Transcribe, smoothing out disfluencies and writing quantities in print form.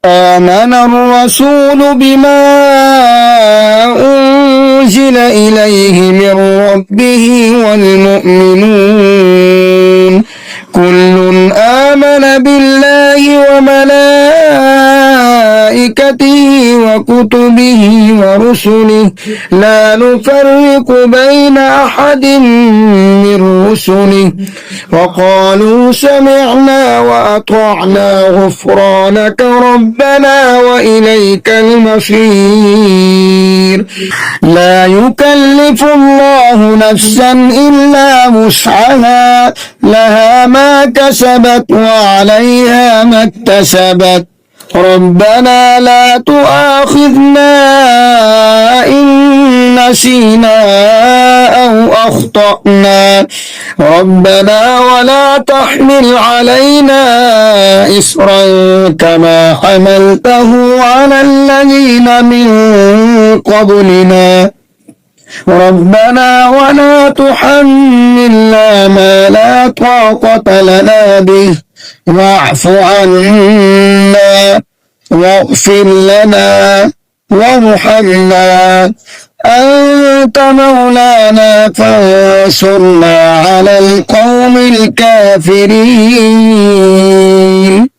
آمن الرسول بما أنزل إليه من ربه والمؤمنون كل آمن بالله وملائكته وكتبه ورسله لا نفرق بين أحد من رسله وقالوا سمعنا وأطعنا غفرانك ربنا وإليك المصير. لا يكلف الله نفسا إلا وسعها لها ما كسبت وعليها ما اكتسبت ربنا لا تؤاخذنا إن نسينا أو أخطأنا ربنا ولا تحمل علينا إصرا كما حملته على الذين من قبلنا ربنا ولا تحملنا ما لا طاقة لنا به واعف عنا واغفر لنا وارحمنا أنت مولانا فانصرنا على القوم الكافرين.